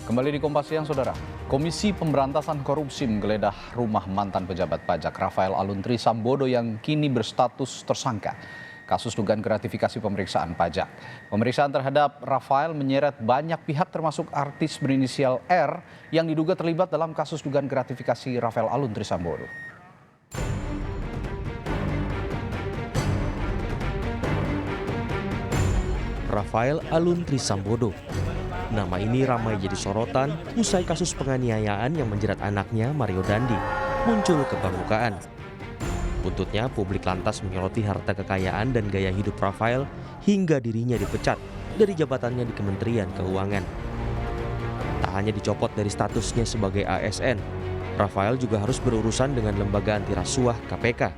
Kembali di Kompas Siang, Saudara. Komisi Pemberantasan Korupsi menggeledah rumah mantan pejabat pajak Rafael Aluntri Sambodo yang kini berstatus tersangka kasus dugaan gratifikasi pemeriksaan pajak. Pemeriksaan terhadap Rafael menyeret banyak pihak termasuk artis berinisial R yang diduga terlibat dalam kasus dugaan gratifikasi Rafael Aluntri Sambodo. Rafael Aluntri Sambodo. Nama ini ramai jadi sorotan usai kasus penganiayaan yang menjerat anaknya Mario Dandi muncul ke permukaan. Buntutnya, publik lantas menyoroti harta kekayaan dan gaya hidup Rafael hingga dirinya dipecat dari jabatannya di Kementerian Keuangan. Tak hanya dicopot dari statusnya sebagai ASN, Rafael juga harus berurusan dengan lembaga anti rasuah KPK.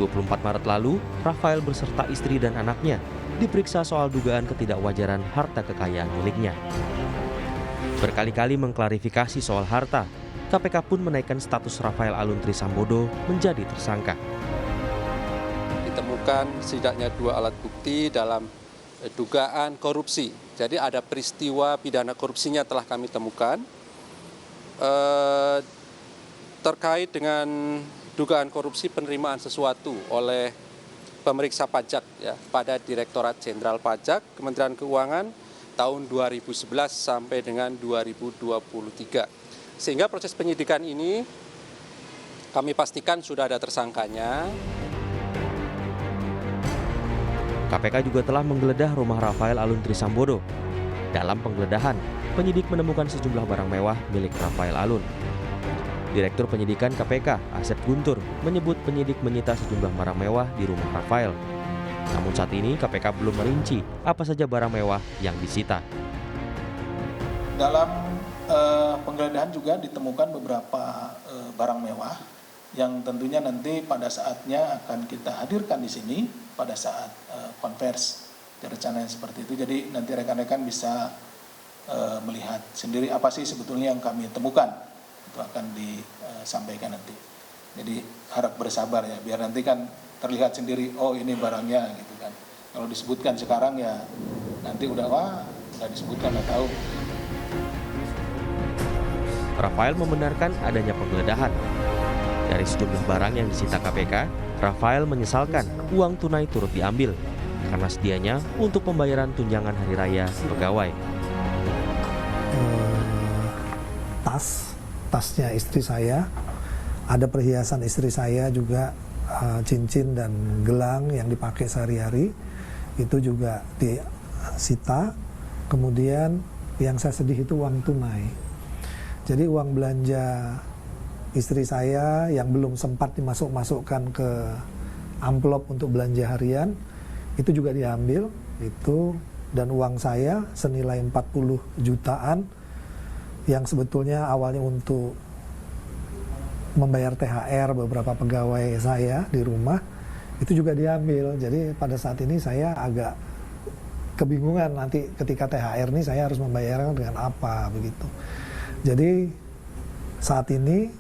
24 Maret lalu, Rafael beserta istri dan anaknya diperiksa soal dugaan ketidakwajaran harta kekayaan miliknya. Berkali-kali mengklarifikasi soal harta, KPK pun menaikkan status Rafael Aluntri Sambodo menjadi tersangka. Ditemukan setidaknya 2 alat bukti dalam dugaan korupsi. Jadi ada peristiwa pidana korupsinya telah kami temukan terkait dengan dugaan korupsi penerimaan sesuatu oleh pemeriksa pajak ya, pada Direktorat Jenderal Pajak Kementerian Keuangan tahun 2011 sampai dengan 2023. Sehingga proses penyidikan ini kami pastikan sudah ada tersangkanya. KPK juga telah menggeledah rumah Rafael Aluntri Sambodo. Dalam penggeledahan, penyidik menemukan sejumlah barang mewah milik Rafael Alun. Direktur Penyidikan KPK, Asep Guntur, menyebut penyidik menyita sejumlah barang mewah di rumah Rafael. Namun saat ini KPK belum merinci apa saja barang mewah yang disita. Dalam penggeledahan juga ditemukan beberapa barang mewah yang tentunya nanti pada saatnya akan kita hadirkan di sini pada saat konvers rencananya seperti itu. Jadi nanti rekan-rekan bisa melihat sendiri apa sih sebetulnya yang kami temukan. Itu akan disampaikan nanti. Jadi harap bersabar ya, biar nanti kan terlihat sendiri, oh ini barangnya gitu kan. Kalau disebutkan sekarang ya nanti udah disebutkan, nggak tahu. Rafael membenarkan adanya penggeledahan. Dari sejumlah barang yang disita KPK, Rafael menyesalkan uang tunai turut diambil karena sedianya untuk pembayaran tunjangan hari raya pegawai. Tasnya istri saya, ada perhiasan istri saya juga, cincin dan gelang yang dipakai sehari-hari, itu juga disita. Kemudian yang saya sedih itu uang tunai. Jadi uang belanja istri saya yang belum sempat dimasukkan ke amplop untuk belanja harian, itu juga diambil, itu, dan uang saya senilai 40 jutaan, yang sebetulnya awalnya untuk membayar THR beberapa pegawai saya di rumah, itu juga diambil. Jadi pada saat ini saya agak kebingungan nanti ketika THR ini saya harus membayarnya dengan apa begitu. Jadi saat ini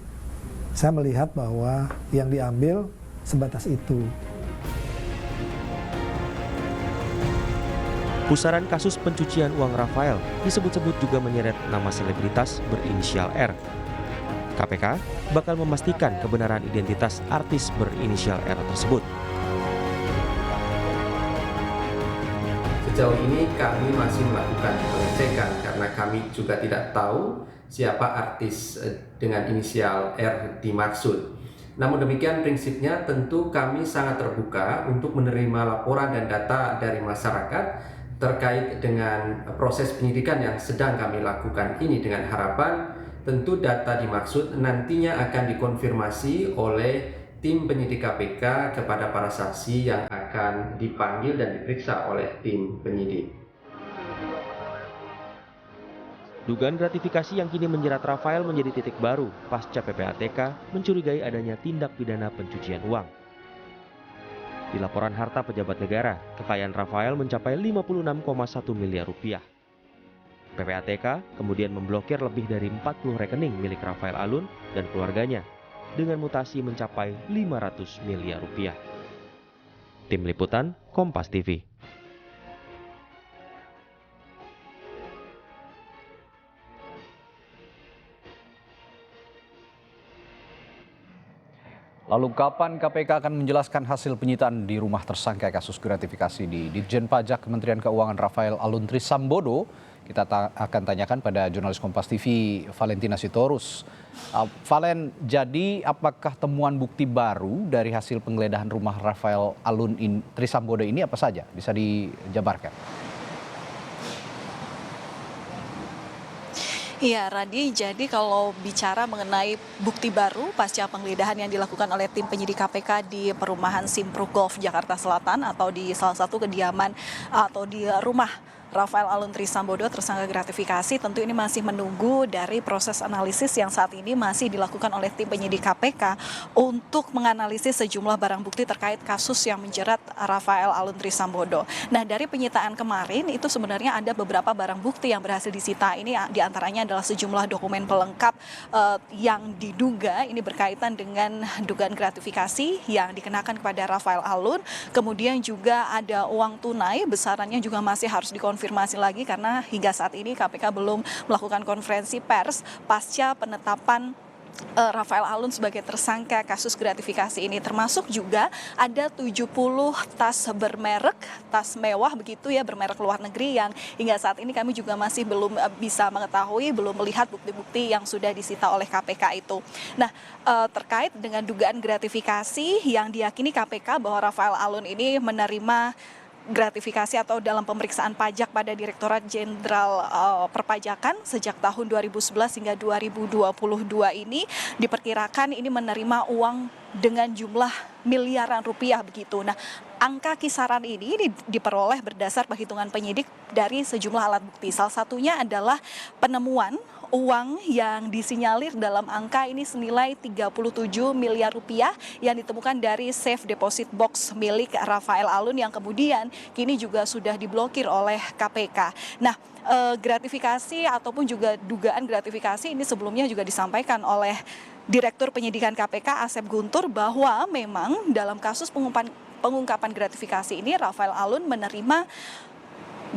saya melihat bahwa yang diambil sebatas itu. Pusaran kasus pencucian uang Rafael disebut-sebut juga menyeret nama selebritas berinisial R. KPK bakal memastikan kebenaran identitas artis berinisial R tersebut. Sejauh ini kami masih melakukan pengecekan karena kami juga tidak tahu siapa artis dengan inisial R dimaksud. Namun demikian prinsipnya tentu kami sangat terbuka untuk menerima laporan dan data dari masyarakat terkait dengan proses penyidikan yang sedang kami lakukan ini, dengan harapan tentu data dimaksud nantinya akan dikonfirmasi oleh tim penyidik KPK kepada para saksi yang akan dipanggil dan diperiksa oleh tim penyidik. Dugaan gratifikasi yang kini menjerat Rafael menjadi titik baru pasca PPATK mencurigai adanya tindak pidana pencucian uang. Di laporan harta pejabat negara, kekayaan Rafael mencapai 56,1 miliar rupiah. PPATK kemudian memblokir lebih dari 40 rekening milik Rafael Alun dan keluarganya dengan mutasi mencapai 500 miliar rupiah. Tim Liputan, Kompas TV. Lalu kapan KPK akan menjelaskan hasil penyitaan di rumah tersangka kasus gratifikasi di Ditjen Pajak Kementerian Keuangan Rafael Aluntri Sambodo? Kita akan tanyakan pada jurnalis Kompas TV Valentina Sitorus. Valen, jadi apakah temuan bukti baru dari hasil penggeledahan rumah Rafael Aluntri Sambodo ini apa saja? Bisa dijabarkan? Iya, Radi. Jadi kalau bicara mengenai bukti baru pasca penggeledahan yang dilakukan oleh tim penyidik KPK di perumahan Simpro Golf Jakarta Selatan atau di salah satu kediaman atau di rumah Rafael Aluntri Sambodo tersangka gratifikasi, tentu ini masih menunggu dari proses analisis yang saat ini masih dilakukan oleh tim penyidik KPK untuk menganalisis sejumlah barang bukti terkait kasus yang menjerat Rafael Aluntri Sambodo. Nah, dari penyitaan kemarin itu sebenarnya ada beberapa barang bukti yang berhasil disita. Ini diantaranya adalah sejumlah dokumen pelengkap yang diduga ini berkaitan dengan dugaan gratifikasi yang dikenakan kepada Rafael Alun. Kemudian juga ada uang tunai, besarannya juga masih harus dikonfirmasi lagi karena hingga saat ini KPK belum melakukan konferensi pers pasca penetapan Rafael Alun sebagai tersangka kasus gratifikasi ini. Termasuk juga ada 70 tas bermerek, tas mewah begitu ya, bermerek luar negeri yang hingga saat ini kami juga masih belum bisa mengetahui, belum melihat bukti-bukti yang sudah disita oleh KPK itu. Nah, terkait dengan dugaan gratifikasi yang diyakini KPK bahwa Rafael Alun ini menerima gratifikasi atau dalam pemeriksaan pajak pada Direktorat Jenderal Perpajakan sejak tahun 2011 hingga 2022 ini diperkirakan ini menerima uang dengan jumlah miliaran rupiah begitu. Nah, angka kisaran ini diperoleh berdasar perhitungan penyidik dari sejumlah alat bukti. Salah satunya adalah penemuan uang yang disinyalir dalam angka ini senilai 37 miliar rupiah yang ditemukan dari safe deposit box milik Rafael Alun yang kemudian kini juga sudah diblokir oleh KPK. Nah, gratifikasi ataupun juga dugaan gratifikasi ini sebelumnya juga disampaikan oleh Direktur Penyidikan KPK Asep Guntur bahwa memang dalam kasus pengungkapan gratifikasi ini Rafael Alun menerima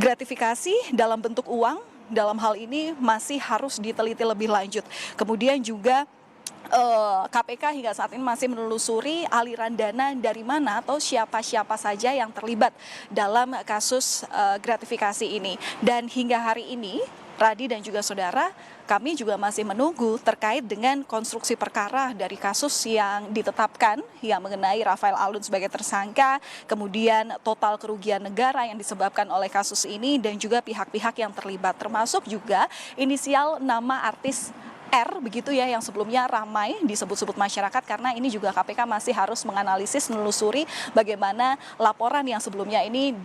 gratifikasi dalam bentuk uang. Dalam hal ini masih harus diteliti lebih lanjut. Kemudian juga KPK hingga saat ini masih menelusuri aliran dana dari mana atau siapa-siapa saja yang terlibat dalam kasus gratifikasi ini. Dan hingga hari ini, Radi dan juga saudara, kami juga masih menunggu terkait dengan konstruksi perkara dari kasus yang ditetapkan yang mengenai Rafael Alun sebagai tersangka, kemudian total kerugian negara yang disebabkan oleh kasus ini dan juga pihak-pihak yang terlibat, termasuk juga inisial nama artis R begitu ya yang sebelumnya ramai disebut-sebut masyarakat karena ini juga KPK masih harus menganalisis menelusuri bagaimana laporan yang sebelumnya ini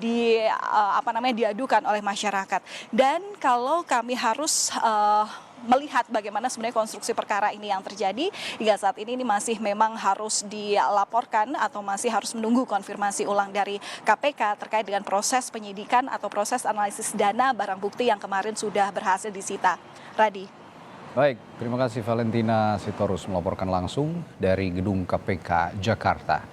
diadukan oleh masyarakat. Dan kalau kami harus melihat bagaimana sebenarnya konstruksi perkara ini yang terjadi hingga saat ini masih memang harus dilaporkan atau masih harus menunggu konfirmasi ulang dari KPK terkait dengan proses penyidikan atau proses analisis dana barang bukti yang kemarin sudah berhasil disita. Radi. Baik, terima kasih Valentina Sitorus melaporkan langsung dari gedung KPK Jakarta.